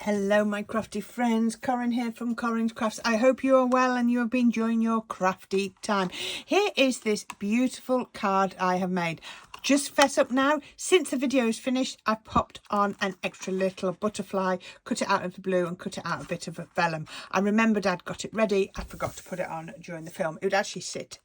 Hello my crafty friends, Corrine here from Corrine's Crafts. I hope you are well and you have been enjoying your crafty time. Here is this beautiful card I have made. Just fess up now, since the video is finished, I've popped on an extra little butterfly, cut it out of the blue and cut it out a bit of vellum. I remembered I'd got it ready, I forgot to put it on during the film. It would actually sit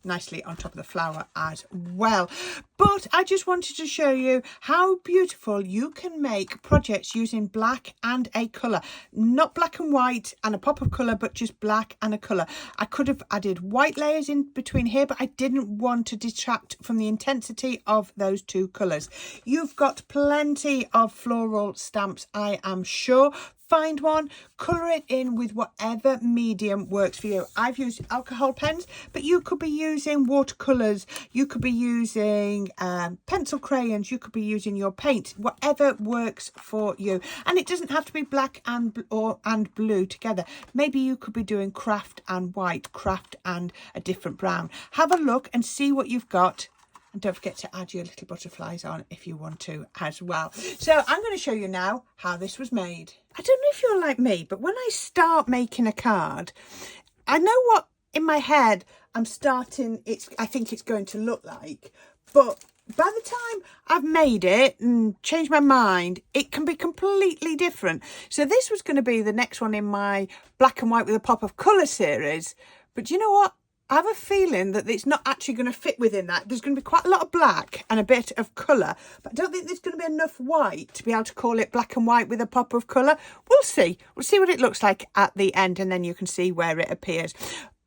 nicely on top of the flower as well. But I just wanted to show you how beautiful you can make projects using black and a colour. Not black and white and a pop of colour, but just black and a colour. I could have added white layers in between here, but I didn't want to detract from the intensity of those two colours. You've got plenty of floral stamps, I am sure. Find one, colour it in with whatever medium works for you. I've used alcohol pens, but you could be using watercolours, you could be using pencil crayons, you could be using your paint, whatever works for you. And it doesn't have to be black and blue together. Maybe you could be doing craft and white, craft and a different brown. Have a look and see what you've got. And don't forget to add your little butterflies on if you want to as well. So I'm going to show you now how this was made. I don't know if you're like me, but when I start making a card, I know what in my head I think it's going to look like. But by the time I've made it and changed my mind, it can be completely different. So this was going to be the next one in my black and white with a pop of colour series. But you know what? I have a feeling that it's not actually going to fit within that. There's going to be quite a lot of black and a bit of colour, but I don't think there's going to be enough white to be able to call it black and white with a pop of colour. We'll see. We'll see what it looks like at the end, and then you can see where it appears.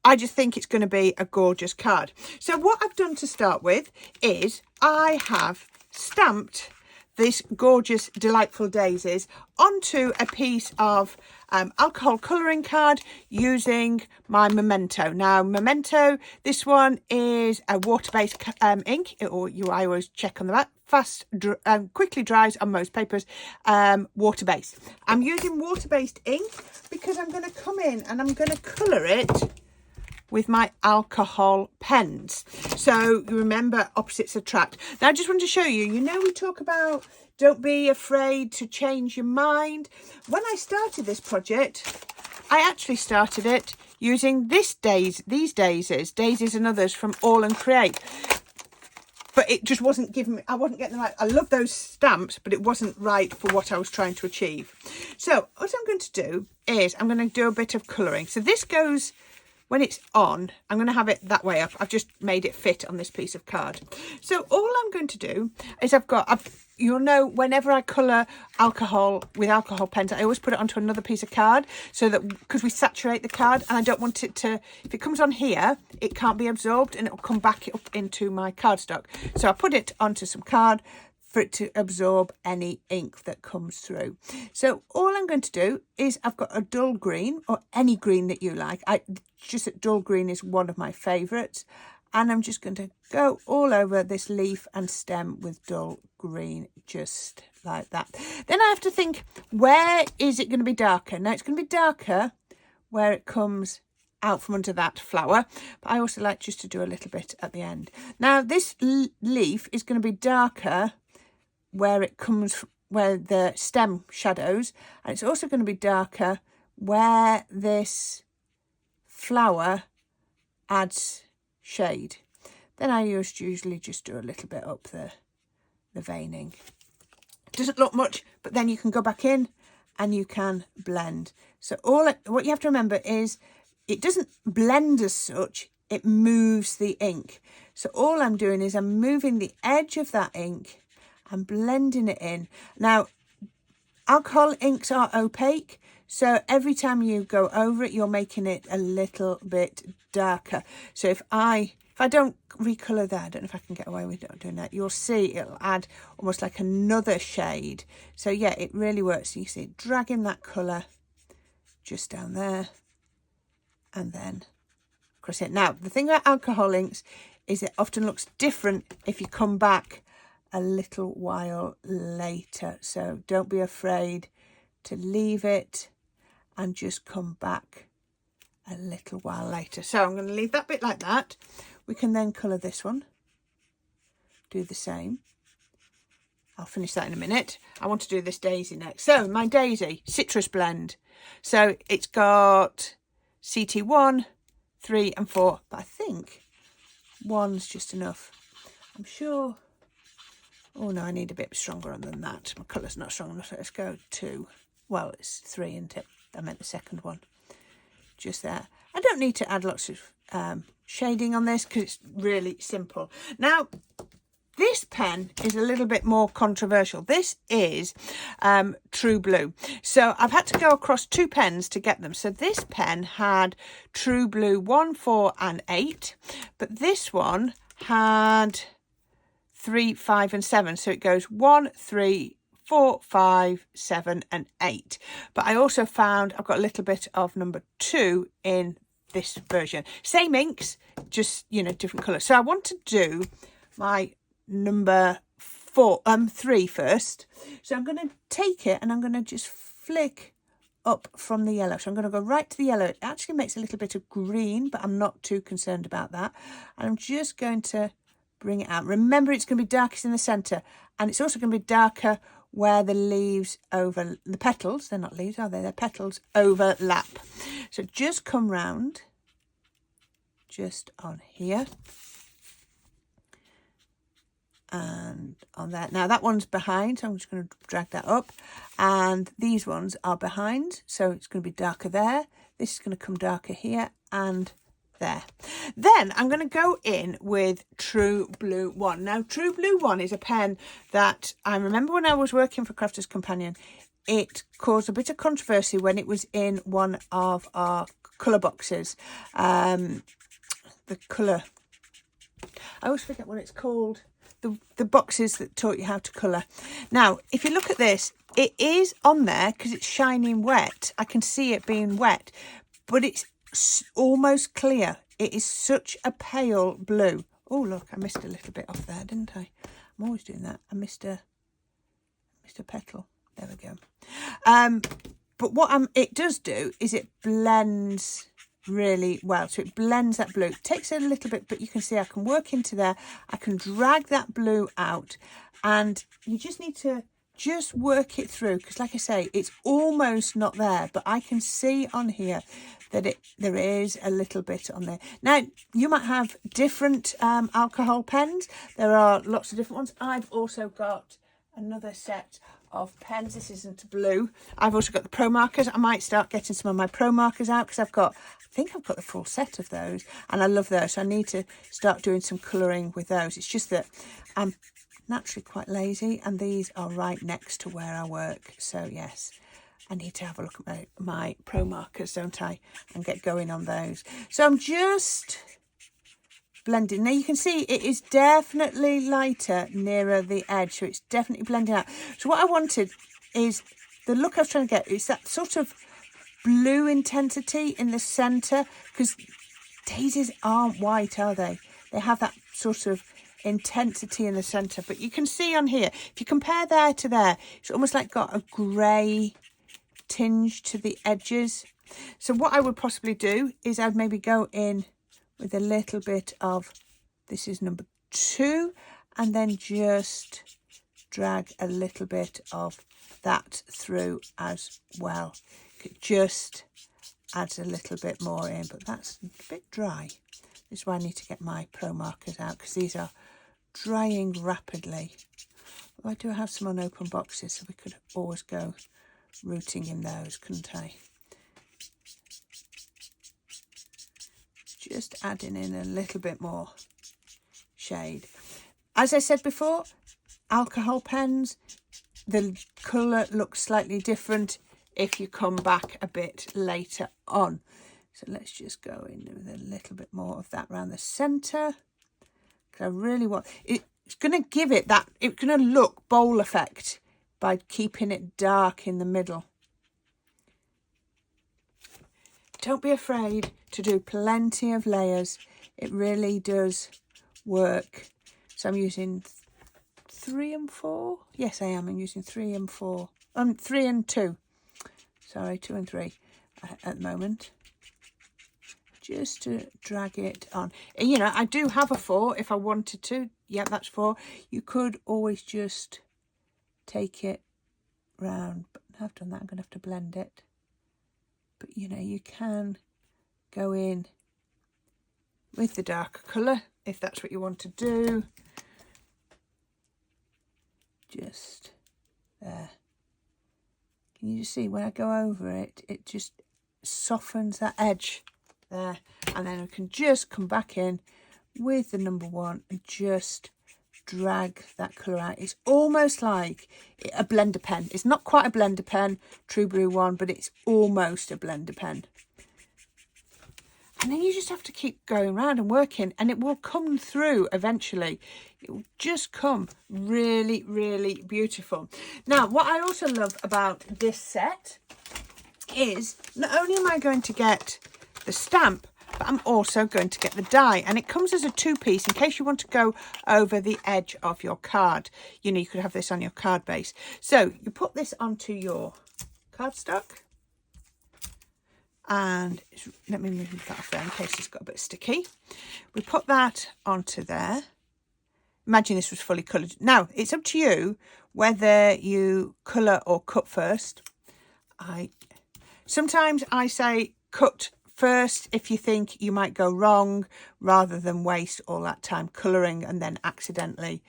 I just think it's going to be a gorgeous card. So what I've done to start with is I have stamped this gorgeous, delightful daisies onto a piece of alcohol colouring card using my Memento. Now, Memento, this one is a water-based ink, I always check on the back, quickly dries on most papers, water-based. I'm using water-based ink because I'm going to come in and I'm going to colour it with my alcohol pens. So you remember, opposites attract. Now I just want to show you, we talk about don't be afraid to change your mind. When I started this project, I actually started it using these daisies and others from All and Create. But it just wasn't giving me, I wasn't getting the right, I love those stamps, but it wasn't right for what I was trying to achieve. So what I'm going to do is I'm going to do a bit of colouring. So this goes, when it's on, I'm going to have it that way up. I've just made it fit on this piece of card. So all I'm going to do is you'll know whenever I colour alcohol with alcohol pens, I always put it onto another piece of card so that, because we saturate the card and I don't want it to, if it comes on here, it can't be absorbed and it will come back up into my cardstock. So I put it onto some card for it to absorb any ink that comes through. So all I'm going to do is I've got a dull green, or any green that you like. Just that dull green is one of my favourites. And I'm just going to go all over this leaf and stem with dull green, just like that. Then I have to think, where is it going to be darker? Now it's going to be darker where it comes out from under that flower, but I also like just to do a little bit at the end. Now this leaf is going to be darker where it comes, where the stem shadows, and it's also going to be darker where this flower adds shade. Then I usually just do a little bit up the veining. Doesn't look much, but then you can go back in and you can blend. So what you have to remember is it doesn't blend as such, it moves the ink. So all I'm doing is I'm moving the edge of that ink and blending it in. Now, alcohol inks are opaque, so every time you go over it, you're making it a little bit darker. So if I don't recolour that, I don't know if I can get away with doing that, you'll see it'll add almost like another shade. So yeah, it really works. You see it dragging that colour just down there and then across it. Now, the thing about alcohol inks is it often looks different if you come back a little while later. So don't be afraid to leave it and just come back a little while later. So I'm going to leave that bit like that. We can then colour this one, do the same, I'll finish that in a minute. I want to do this daisy next. So my daisy, citrus blend. So it's got CT1, 3 and 4, but I think 1's just enough. I'm sure. Oh no, I need a bit stronger than that. My colour's not strong enough. Let's go 2. Well, it's 3, isn't it? I meant the second one. Just there. I don't need to add lots of shading on this because it's really simple. Now, this pen is a little bit more controversial. This is True Blue. So I've had to go across 2 pens to get them. So this pen had True Blue 1, 4 and 8. But this one had 3, 5 and 7. So it goes 1, 3, 4, 5, 7 and 8. But I also found I've got a little bit of number 2 in this version. Same inks, just, you know, different colours. So I want to do my number 3 first. So I'm going to take it and I'm going to just flick up from the yellow. So I'm going to go right to the yellow. It actually makes a little bit of green, but I'm not too concerned about that. And I'm just going to bring it out. Remember, it's going to be darkest in the centre, and it's also going to be darker where the leaves over the petals. They're not leaves, are they? They're petals overlap. So just come round just on here and on there. Now that one's behind, so I'm just going to drag that up, and these ones are behind, so it's going to be darker there. This is going to come darker here and there. Then I'm going to go in with True Blue 1. Now True Blue 1 is a pen that I remember when I was working for Crafter's Companion, it caused a bit of controversy when it was in one of our colour boxes. The colour, I always forget what it's called. The boxes that taught you how to colour. Now, if you look at this, it is on there because it's shining wet. I can see it being wet, but it's almost clear. It is such a pale blue. Oh, look, I missed a little bit off there, didn't I? I'm always doing that. I missed a petal. There we go. But what it does do is it blends really well. So it blends that blue. It takes a little bit, but you can see I can work into there. I can drag that blue out, and you just need to just work it through, because like I say, it's almost not there, but I can see on here that there is a little bit on there. Now, you might have different alcohol pens. There are lots of different ones. I've also got another set of pens. This isn't blue. I've also got the Pro markers. I might start getting some of my Pro markers out because I think I've got the full set of those, and I love those. So I need to start doing some colouring with those. It's just that I'm naturally quite lazy, and these are right next to where I work. So yes, I need to have a look at my Pro markers, don't I, and get going on those. So I'm just blending. Now you can see it is definitely lighter nearer the edge, so it's definitely blending out. So what I wanted is, the look I was trying to get is that sort of blue intensity in the centre, because daisies aren't white, are they? They have that sort of intensity in the centre, but you can see on here, if you compare there to there, it's almost like got a grey tinge to the edges. So what I would possibly do is I'd maybe go in with a little bit of, this is number 2, and then just drag a little bit of that through as well. It just adds a little bit more in, but that's a bit dry. This is why I need to get my Pro markers out, because these are drying rapidly. Well, I do have some unopened boxes, so we could always go rooting in those, couldn't I? Just adding in a little bit more shade. As I said before, alcohol pens, the colour looks slightly different if you come back a bit later on. So let's just go in with a little bit more of that around the centre. Because I really want, it's going to give it that, it's going to look bowl effect by keeping it dark in the middle. Don't be afraid to do plenty of layers. It really does work. So I'm using 3 and 4. Yes, I am. I'm using 3 and 4. 3 and 2. Sorry, 2 and 3 at the moment. Just to drag it on. You know, I do have a 4 if I wanted to. Yep, that's 4. You could always just take it round. But I've done that, I'm going to have to blend it. But you know, you can go in with the darker colour if that's what you want to do. Just there. Can you just see when I go over it, it just softens that edge there. And then I can just come back in with the number 1 and just drag that colour out. It's almost like a blender pen. It's not quite a blender pen, True Blue one, but it's almost a blender pen. And then you just have to keep going around and working, and it will come through eventually. It will just come really, really beautiful. Now, what I also love about this set is not only am I going to get the stamp, but I'm also going to get the die. And it comes as a 2-piece in case you want to go over the edge of your card. You know, you could have this on your card base. So you put this onto your cardstock. And let me move that off there in case it's got a bit sticky. We put that onto there. Imagine this was fully coloured. Now, it's up to you whether you colour or cut first. Sometimes I say cut first if you think you might go wrong, rather than waste all that time colouring and then accidentally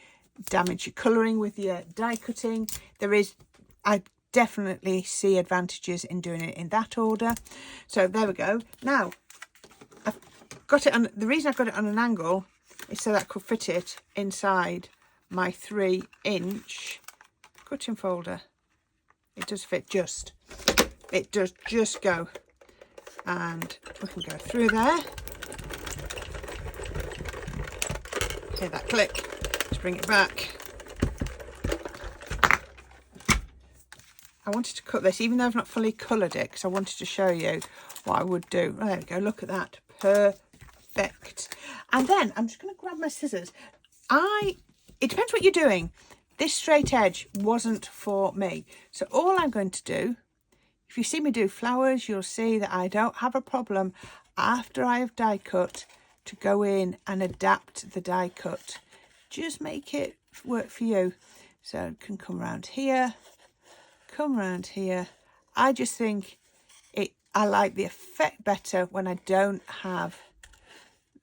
damage your colouring with your die cutting. I definitely see advantages in doing it in that order. So there we go. Now I've got it on, the reason I've got it on an angle is so that I could fit it inside my 3-inch cutting folder. It does fit just. It does just go. And we can go through there. Hear that click. Let's bring it back. I wanted to cut this, even though I've not fully coloured it, because I wanted to show you what I would do. Oh, there we go, look at that. Perfect. And then I'm just going to grab my scissors. It depends what you're doing. This straight edge wasn't for me. So all I'm going to do, if you see me do flowers, you'll see that I don't have a problem after I have die cut to go in and adapt the die cut. Just make it work for you. So it can come around here. Come around here. I just think I like the effect better when I don't have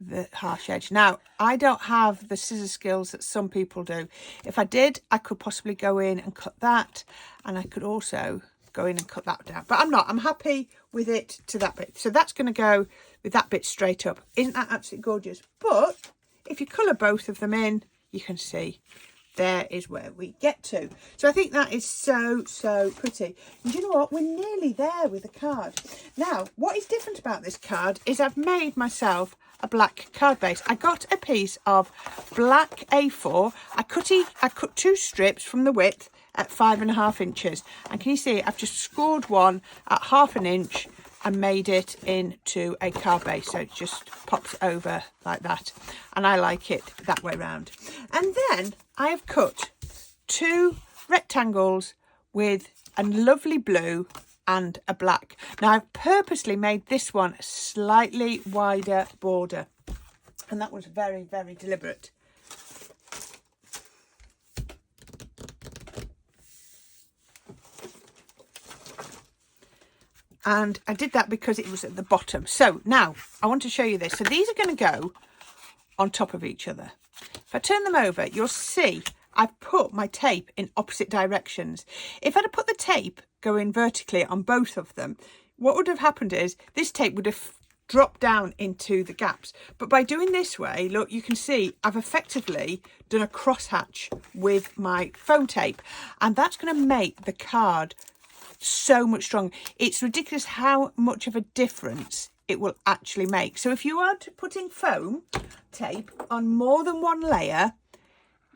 the harsh edge. Now, I don't have the scissor skills that some people do. If I did, I could possibly go in and cut that, and I could also go in and cut that down, but I'm not. I'm happy with it to that bit. So that's going to go with that bit straight up. Isn't that absolutely gorgeous? But if you colour both of them in, you can see there is where we get to. So I think that is so, so pretty. And you know what? We're nearly there with the card. Now, what is different about this card is I've made myself a black card base. I got a piece of black A4. I cut 2 strips from the width at 5.5 inches. And can you see, I've just scored one at 1/2 inch and made it into a card base, so it just pops over like that, and I like it that way round. And then I have cut 2 rectangles with a lovely blue and a black. Now I've purposely made this one a slightly wider border, and that was very, very deliberate. And I did that because it was at the bottom. So now I want to show you this. So these are going to go on top of each other. If I turn them over, you'll see I've put my tape in opposite directions. If I'd have put the tape going vertically on both of them, what would have happened is this tape would have dropped down into the gaps. But by doing this way, look, you can see I've effectively done a crosshatch with my foam tape. And that's going to make the card so much stronger. It's ridiculous how much of a difference it will actually make. So if you are putting foam tape on more than one layer,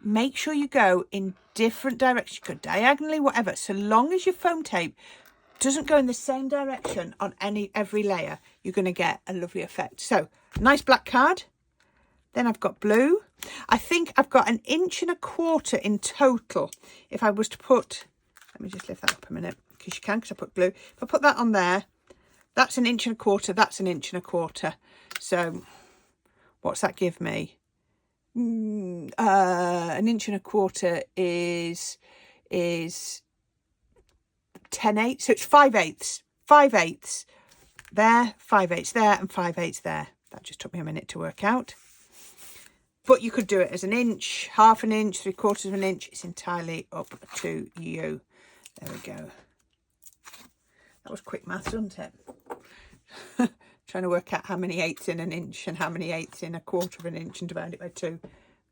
make sure you go in different directions. You go diagonally, whatever, so long as your foam tape doesn't go in the same direction on every layer, you're going to get a lovely effect. So nice black card. Then I've got blue. I think I've got 1.25 inches in total. If I was to put, let me just lift that up a minute, because you can, because I put glue. If I put that on there, that's 1.25 inches, that's 1.25 inches. So what's that give me? 1.25 inches is is 10/8, so it's 5/8, 5/8 there, 5/8 there, and 5/8 there. That just took me a minute to work out. But you could do it as an inch, half an inch, 3/4 of an inch. It's entirely up to you. There we go. That was quick maths, wasn't it? Trying to work out how many eighths in an inch and how many eighths in 1/4 of an inch and divide it by 2.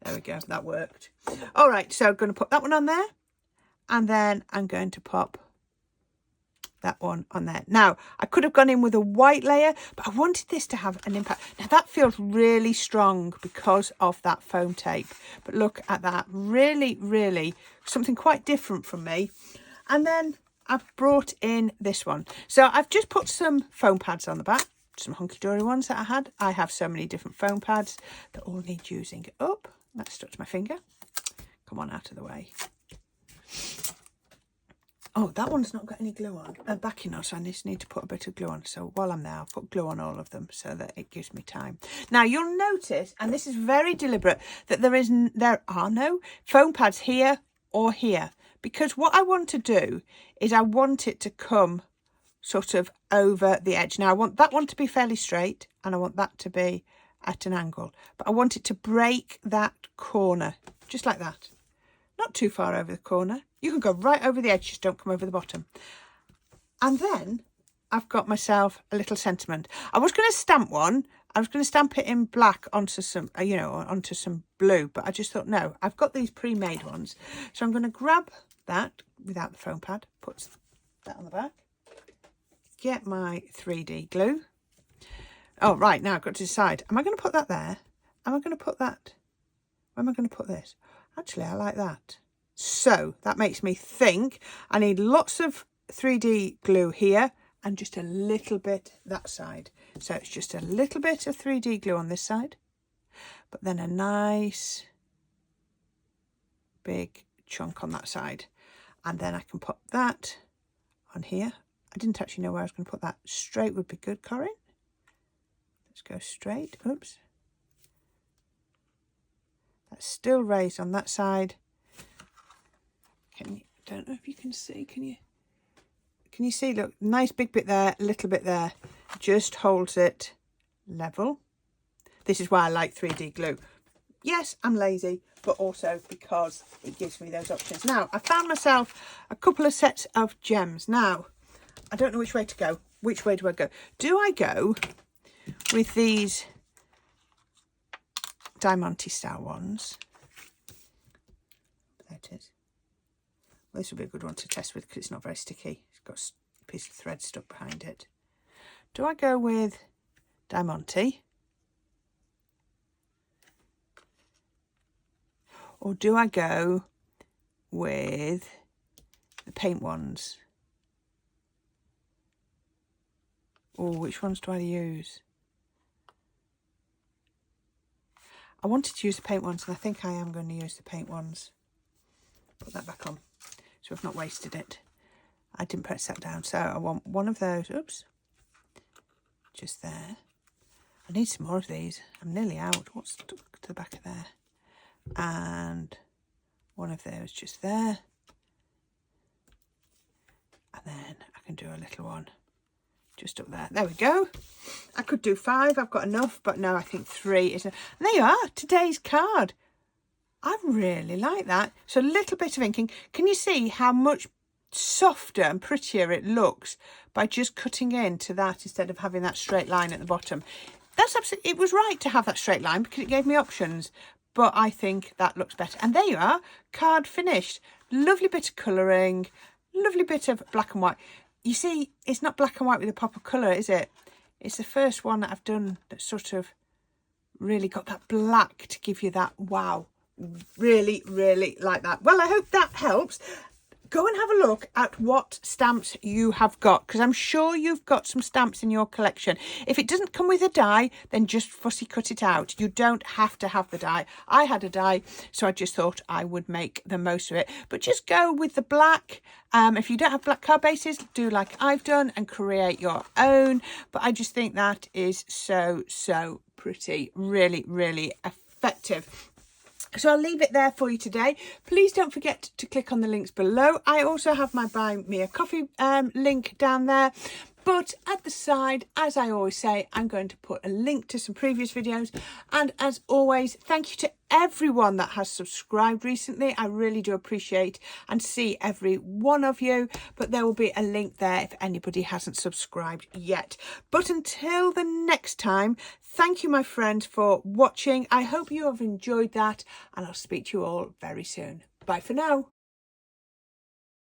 There we go. That worked. All right. So I'm going to put that one on there. And then I'm going to pop that one on there. Now, I could have gone in with a white layer, but I wanted this to have an impact. Now, that feels really strong because of that foam tape. But look at that. Really, really something quite different from me. And then I've brought in this one. So I've just put some foam pads on the back. Some hunky-dory ones that I had. I have so many different foam pads that all need using up. That stuck to my finger. Come on, out of the way. Oh, that one's not got any glue on. Backing on, so I just need to put a bit of glue on. So while I'm there, I'll put glue on all of them so that it gives me time. Now, you'll notice, and this is very deliberate, that there are no foam pads here or here. Because what I want to do is I want it to come sort of over the edge. Now, I want that one to be fairly straight and I want that to be at an angle. But I want it to break that corner, just like that. Not too far over the corner. You can go right over the edge, just don't come over the bottom. And then I've got myself a little sentiment. I was going to stamp one. I was going to stamp it in black onto some, onto some blue. But I just thought, no, I've got these pre-made ones. So I'm going to grab that without the foam pad, put that on the back. Get my 3D glue. Oh, right, now I've got to decide. Am I going to put that there? Am I going to put that? Where am I going to put this? Actually, I like that. So that makes me think I need lots of 3D glue here and just a little bit that side. So it's just a little bit of 3D glue on this side, but then a nice big chunk on that side. And then I can put that on here. I didn't actually know where I was going to put that. Straight would be good, Corrine. Let's go straight. Oops. That's still raised on that side. Don't know if you can see. Can you see? Look, nice big bit there, little bit there. Just holds it level. This is why I like 3D glue. Yes, I'm lazy, but also because it gives me those options. Now, I found myself a couple of sets of gems. Now, I don't know which way to go. Which way do I go? Do I go with these diamante style ones? There it is. Well, this will be a good one to test with because it's not very sticky. It's got a piece of thread stuck behind it. Do I go with diamante? Or do I go with the paint ones? Or which ones do I use? I wanted to use the paint ones, and I think I am going to use the paint ones. Put that back on, so I've not wasted it. I didn't press that down, so I want one of those. Oops. Just there. I need some more of these. I'm nearly out. What's stuck to the back of there? And one of those just there. And then I can do a little one just up there. There we go. I could do 5. I've got enough, but no, I think 3 is enough. And there you are, today's card. I really like that. So a little bit of inking. Can you see how much softer and prettier it looks by just cutting into that instead of having that straight line at the bottom? That's absolutely, it was right to have that straight line because it gave me options. But I think that looks better. And there you are, card finished. Lovely bit of colouring, lovely bit of black and white. You see, it's not black and white with a pop of colour, is it? It's the first one that I've done that sort of really got that black to give you that wow. Really, really like that. Well, I hope that helps. Go and have a look at what stamps you have got, because I'm sure you've got some stamps in your collection. If it doesn't come with a die, then just fussy cut it out. You don't have to have the die. I had a die, so I just thought I would make the most of it. But just go with the black. If you don't have black card bases, do like I've done and create your own. But I just think that is so, so pretty. Really, really effective. So I'll leave it there for you today. Please don't forget to click on the links below. I also have my Buy Me a Coffee link down there. But at the side, as I always say, I'm going to put a link to some previous videos. And as always, thank you to everyone that has subscribed recently. I really do appreciate and see every one of you. But there will be a link there if anybody hasn't subscribed yet. But until the next time, thank you, my friends, for watching. I hope you have enjoyed that, and I'll speak to you all very soon. Bye for now.